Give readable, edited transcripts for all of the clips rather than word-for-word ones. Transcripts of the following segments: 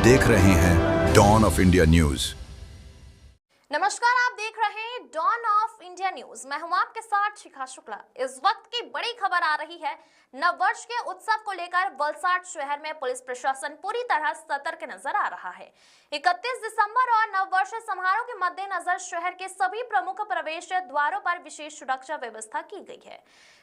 देख रहे हैं डॉन ऑफ इंडिया न्यूज। नमस्कार, आप देख रहे हैं डॉन ऑफ इंडिया न्यूज। मैं हूं आपके साथ शिखा शुक्ला। इस वक्त की बड़ी खबर आ रही है। नववर्ष के उत्सव को लेकर वलसाड शहर में पुलिस प्रशासन पूरी तरह सतर्क नजर आ रहा है। 31 दिसंबर और नववर्ष समारोह के मद्देनजर शहर के सभी प्रमुख प्रवेश द्वारों पर विशेष सुरक्षा व्यवस्था की गई है।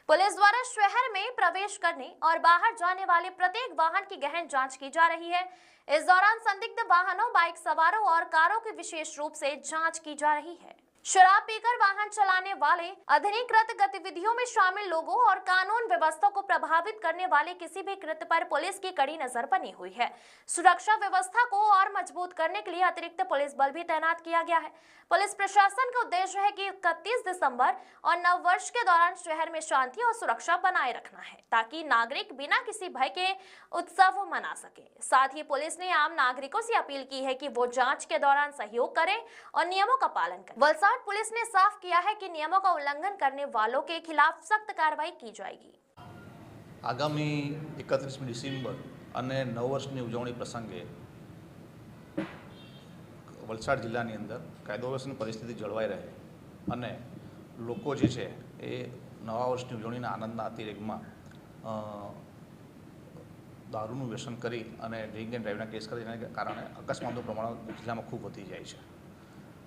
पुलिस द्वारा शहर में प्रवेश करने और बाहर जाने वाले प्रत्येक वाहन की गहन जांच की जा रही है। इस दौरान संदिग्ध वाहनों, बाइक सवारों और कारों की विशेष रूप से जांच की जा रही है। शराब पीकर वाहन चलाने वाले, अनधिकृत गतिविधियों में शामिल लोगों और कानून व्यवस्था को प्रभावित करने वाले किसी भी कृत्य पर पुलिस की कड़ी नजर बनी हुई है। सुरक्षा व्यवस्था को और मजबूत करने के लिए अतिरिक्त पुलिस बल भी तैनात किया गया है। पुलिस प्रशासन का उद्देश्य है कि 31 दिसंबर और नववर्ष के दौरान शहर में शांति और सुरक्षा बनाए रखना है, ताकि नागरिक बिना किसी भय के उत्सव मना सके। साथ ही पुलिस ने आम नागरिकों से अपील की है कि वो जांच के दौरान सहयोग करें और नियमों का पालन करें। वलसाड पुलिस ने साफ किया है कि नियमों का उल्लंघन करने वालों के खिलाफ सख्त कार्रवाई की जाएगी। आगामी 31 डिसेम्बर અને નવ વર્ષની ઉજવણી પ્રસંગે વલસાડ જિલ્લાની અંદર કાયદો વ્યવસ્થાની પરિસ્થિતિ જળવાઈ રહે અને લોકો જે છે એ નવા વર્ષની ઉજવણીના આનંદના અતિરેકમાં દારૂનું વ્યસન કરી અને ડ્રિંક એન્ડ ડ્રાઈવના કેસ કરે જેના કારણે અકસ્માતનું પ્રમાણ જિલ્લામાં ખૂબ વધી જાય છે।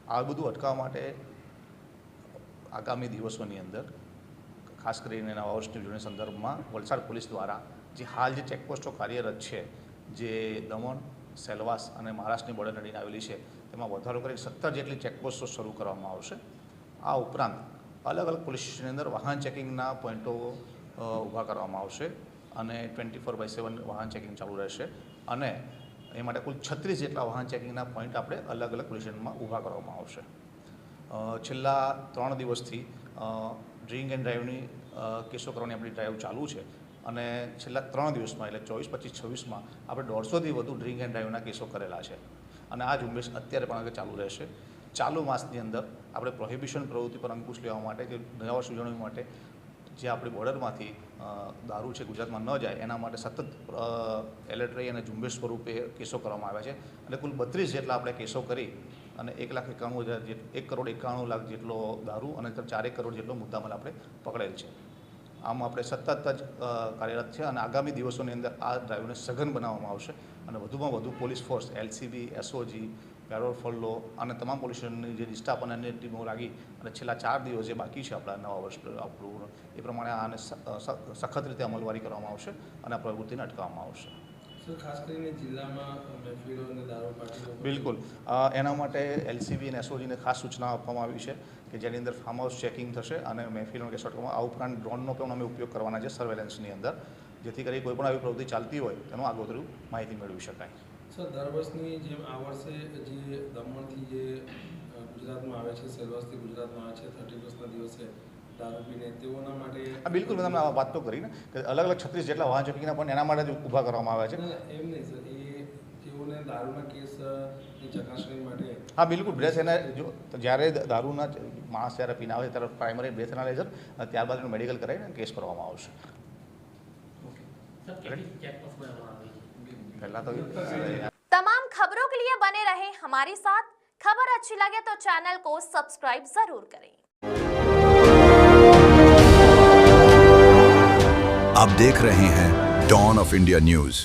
આ બધું અટકાવવા માટે આગામી દિવસોની અંદર ખાસ કરીને નવા વર્ષની ઉજવણી સંદર્ભમાં વલસાડ પોલીસ દ્વારા જે હાલ જે ચેકપોસ્ટો કાર્યરત છે, જે દમણ, સેલવાસ અને મહારાષ્ટ્રની બોર્ડર નડીને આવેલી છે, તેમાં વધારો કરી 17 જેટલી ચેકપોસ્ટો શરૂ કરવામાં આવશે। આ ઉપરાંત અલગ અલગ પોલીસ સ્ટેશનની અંદર વાહન ચેકિંગના પોઈન્ટો ઊભા કરવામાં આવશે અને 24/7 વાહન ચેકિંગ ચાલુ રહેશે અને એ માટે કુલ 36 જેટલા વાહન ચેકિંગના પોઈન્ટ આપણે અલગ અલગ પોલીસ સ્ટેશનમાં ઊભા કરવામાં આવશે। છેલ્લા 3 દિવસથી ડ્રિંક એન્ડ ડ્રાઈવની કેસો કરવાની આપણી ડ્રાઈવ ચાલુ છે અને છેલ્લા 3 દિવસમાં એટલે 24, 25, 26માં આપણે 150થી વધુ ડ્રિંક એન્ડ ડ્રાઈવના કેસો કરેલા છે અને આ ઝુંબેશ અત્યારે પણ આગળ ચાલુ રહેશે। ચાલુ માસની અંદર આપણે પ્રોહિબિશન પ્રવૃત્તિ પર અંકુશ લેવા માટે કે નવા વર્ષ ઉજવણી માટે જે આપણી બોર્ડરમાંથી દારૂ છે ગુજરાતમાં ન જાય એના માટે સતત એલર્ટ રહી અને ઝુંબેશ સ્વરૂપે કેસો કરવામાં આવ્યા છે અને કુલ 32 જેટલા આપણે કેસો કરી અને 1,91,000 1,91,00,000 જેટલો દારૂ અને 4 કરોડ જેટલો મુદ્દામાલ આપણે પકડેલ છે। આમ આપણે સતત જ કાર્યરત છે અને આગામી દિવસોની અંદર આ ડ્રાઈવને સઘન બનાવવામાં આવશે અને વધુમાં વધુ police force, LCB, SOG, parole furlough અને તમામ પોલીસ સ્ટેશનની જે ડિસ્ટાફ અને અન્ય ટીમો લાગી અને છેલ્લા 4 દિવસ જે બાકી છે આપણા નવા વર્ષ આપણું એ પ્રમાણે આને સખત રીતે અમલવારી કરવામાં આવશે અને આ પ્રવૃત્તિને અટકાવવામાં આવશે। ખાસ કરીને જિલ્લામાં મહેફિલો અને દારૂ પાર્ટીઓ બિલકુલ એના માટે એલસીબી અને એસઓજીને ખાસ સૂચના આપવામાં આવી છે કે જેની અંદર ફાર્મ હાઉસ ચેકિંગ થશે અને મહેફિલોનો કેસ અટકાવવામાં। આ ઉપરાંત ડ્રોનનો પણ અમે ઉપયોગ કરવાના છે સર્વેલન્સની અંદર, જેથી કરી કોઈ પણ આવી પ્રવૃત્તિ ચાલતી હોય તેનું આગોતરું માહિતી મેળવી શકાય। સર, દર વર્ષની જેમ આ વર્ષે જે દમણથી જે ગુજરાતમાં આવે છે, સેલવાસથી ગુજરાતમાં આવે છે, 31ના દિવસે દારૂ પીને તેઓના માટે બિલકુલ મેં તમને વાત તો કરી ને કે અલગ અલગ 36 જેટલા વાહન ચેકિંગના પણ એના માટે જ ઊભા કરવામાં આવ્યા છે। એમ નહીં સર, એ તેઓને દારૂના કેસની ચકાસણી માટે હા બિલકુલ બ્રેથ એના જો જ્યારે દારૂના માણસ જ્યારે પીને આવે ત્યારે પ્રાઇમરી બ્રેથ એનાલાઇઝર ત્યારબાદ એનું મેડિકલ કરાવીને કેસ કરવામાં આવશે। પહેલાં તો तमाम खबरों के लिए बने रहे हमारे साथ। खबर अच्छी लगे तो चैनल को सब्सक्राइब जरूर करें। आप देख रहे हैं डॉन ऑफ इंडिया न्यूज।